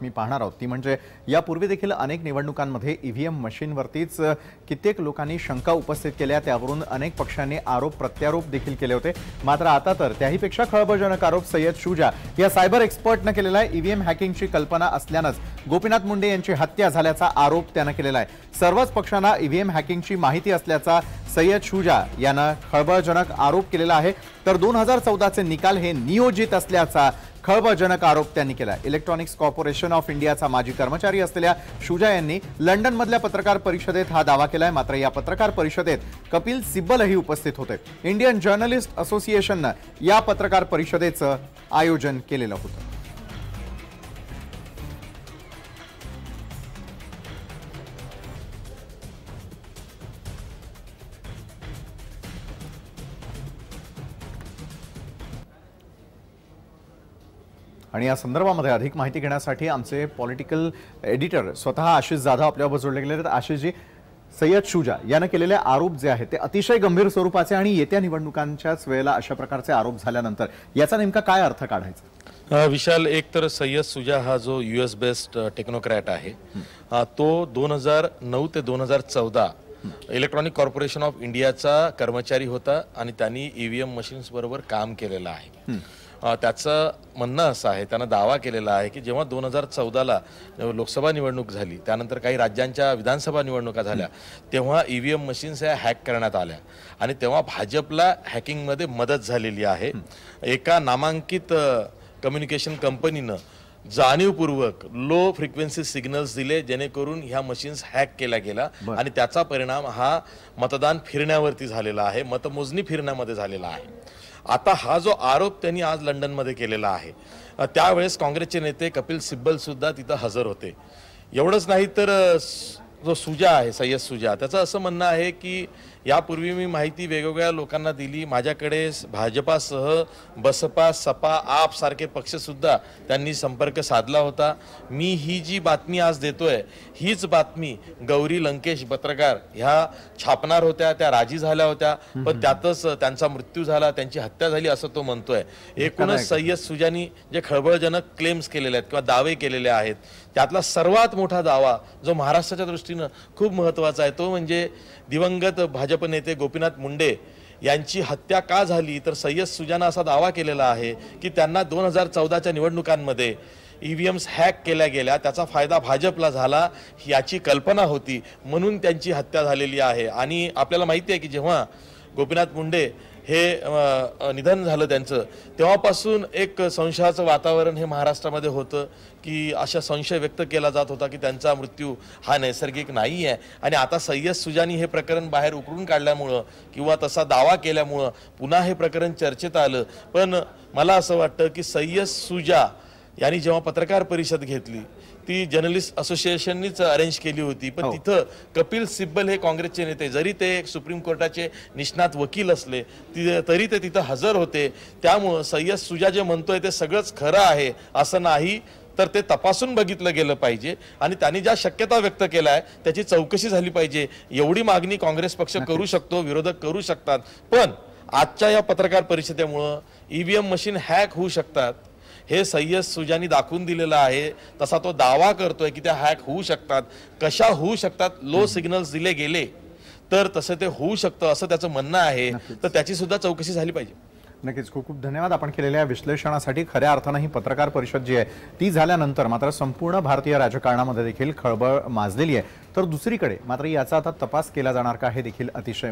बातमी पाहणार आहोत ती म्हणजे यापूर्वी देखील अनेक निवडणुकांमध्ये ईव्हीएम मशीनवरतीच कित्येक लोकांनी शंका उपस्थित केल्या, त्यावरून अनेक पक्षांनी आरोप प्रत्यारोप देखील केले होते। मात्र आता तर त्याहीपेक्षा खळबळजनक आरोप सय्यद शुजा या सायबर एक्सपर्टने केलेला आहे। ईव्हीएम हॅकिंगची कल्पना असल्यानंच गोपीनाथ मुंडे यांची हत्या झाल्याचा आरोप त्याने केलेला आहे। सर्वच पक्षांना ईव्हीएम हॅकिंगची माहिती असल्याचा सय्यद शुजा यानं खळबळजनक आरोप केलेला आहे। तर 2014 चे निकाल हे नियोजित असल्याचा खळबळजनक आरोप त्यांनी केला। इलेक्ट्रॉनिक्स कॉर्पोरेशन ऑफ इंडियाचा माजी कर्मचारी असलेल्या शुजा यांनी लंडनमधल्या पत्रकार परिषदेत हा दावा केलाय। मात्र या पत्रकार परिषदेत कपिल सिब्बलही उपस्थित होते। इंडियन जर्नलिस्ट असोसिएशनने या पत्रकार परिषदेचं आयोजन केलेलं होतं। आणि या संदर्भामध्ये अधिक माहिती घेण्यासाठी आमचे पॉलिटिकल एडिटर स्वतः आशिष जाधव आपल्यावर जोडले गेले आहेत। आशिषजी, सय्यद शुजा याने केलेले आरोप जे आहेत ते अतिशय गंभीर स्वरूपाचे आणि येत्या निवडणुकांच्याच वेळेला अशा प्रकारचे आरोप झाल्यानंतर याचा नेमका काय अर्थ काढायचा? विशाल, एक तर सय्यद शुजा हा जो यूएस बेस्ड टेक्नोक्रॅट आहे, तो 2009 ते 2014 इलेक्ट्रॉनिक कॉर्पोरेशन ऑफ इंडियाचा कर्मचारी होता आणि त्यांनी ईव्हीएम मशीन्स बरोबर काम केलेलं आहे। त्याचं म्हणणं असं आहे, त्यानं दावा केलेला आहे की जेव्हा 2014ला लोकसभा निवडणूक झाली, त्यानंतर काही राज्यांच्या विधानसभा निवडणुका झाल्या, तेव्हा ईव्हीएम मशीन्स ह्या हॅक करण्यात आल्या आणि तेव्हा भाजपला हॅकिंगमध्ये मदत झालेली आहे। एका नामांकित कम्युनिकेशन कंपनीनं जाणीवपूर्वक लो फ्रिक्वेन्सी सिग्नल्स दिले, जेणेकरून ह्या मशीन्स हॅक केल्या गेल्या आणि त्याचा परिणाम हा मतदान फिरण्यावरती झालेला आहे, मतमोजणी फिरण्यामध्ये झालेला आहे। आता हा जो आरोप त्यांनी आज लंडनमध्ये केलेला आहे, त्यावेळेस काँग्रेसचे नेते कपिल सिब्बल सुद्धा तिथं हजर होते। एवढंच नाही तर जो शुजा आहे, सय्यद शुजा, त्याचं असं म्हणणं आहे की यापूर्वी मी माहिती वेगवेगळ्या लोकांना दिली, माझ्याकडे भाजपासह बसपा, सपा, आप सारखे पक्ष सुद्धा त्यांनी संपर्क साधला होता। मी ही जी बातमी आज देतोय, हीच बातमी गौरी लंकेश पत्रकार ह्या छापणार होत्या, त्या राजी झाल्या होत्या, पण त्यातच त्यांचा मृत्यू झाला, त्यांची हत्या झाली असं तो म्हणतोय। एकूणच सय्यद शुजानी जे खळबळजनक क्लेम्स केलेले आहेत किंवा दावे केलेले आहेत, त्यातला सर्वात मोठा दावा जो महाराष्ट्राच्या दृष्टीनं खूप महत्त्वाचा आहे, तो म्हणजे दिवंगत भाजप नेते गोपीनाथ मुंडे यांची हत्या का झाली। तर सय्यद शुजानं असा दावा केलेला आहे की त्यांना 2014च्या निवडणुकांमध्ये ईव्हीएम्स हॅक केल्या गेल्या, त्याचा फायदा भाजपला झाला याची कल्पना होती, म्हणून त्यांची हत्या झालेली आहे। आणि आपल्याला माहिती आहे की जेव्हा गोपीनाथ मुंडे हे निधन झालं त्यांचं, तेव्हापासून एक संशयाचं वातावरण हे महाराष्ट्रामध्ये होतं की अशा संशय व्यक्त केला जात होता की त्यांचा मृत्यू हा नैसर्गिक नाही आहे। आणि आता सय्यद शुजानी हे प्रकरण बाहेर उकरून काढल्यामुळं किंवा तसा दावा केल्यामुळं पुन्हा हे प्रकरण चर्चेत आलं। पण मला असं वाटतं की सय्यद शुजा यांनी जेव्हा पत्रकार परिषद घेतली, ती जर्नलिस्ट असोसिएशननीच अरेंज केली होती, पण तिथं कपिल सिब्बल हे काँग्रेसचे नेते, जरी ते सुप्रीम कोर्टाचे निष्णात वकील असले तरी ते तिथं हजर होते। त्यामुळं सय्यद शुजा जे म्हणतोय ते सगळंच खरं आहे असं नाही, तर ते तपासून बघितलं गेलं पाहिजे आणि त्यांनी ज्या शक्यता व्यक्त केल्या आहे त्याची चौकशी झाली पाहिजे, एवढी मागणी काँग्रेस पक्ष करू शकतो, विरोधक करू शकतात। पण आजच्या या पत्रकार परिषदेमुळं ईव्हीएम मशीन हॅक होऊ शकतात हे सय्यद शुजानी दाखवून दिलेला आहे। तसा तो दावा करतोय की त्या हॅक होऊ शकतात, कशा होऊ शकतात, लो सिग्नल्स दिले गेले तर तसं ते होऊ शकतं असं त्याचं म्हणणं आहे, तर त्याची सुद्धा चौकशी झाली पाहिजे। नक्कीच, खूप खूप धन्यवाद आपण केलेल्या विश्लेषणासाठी। खऱ्या अर्थानं ही पत्रकार परिषद जी आहे ती झाल्यानंतर मात्र संपूर्ण भारतीय राजकारणामध्ये देखील खळबळ माजलेली आहे। तर दुसरीकडे मात्र याचा आता तपास केला जाणार का हे देखील अतिशय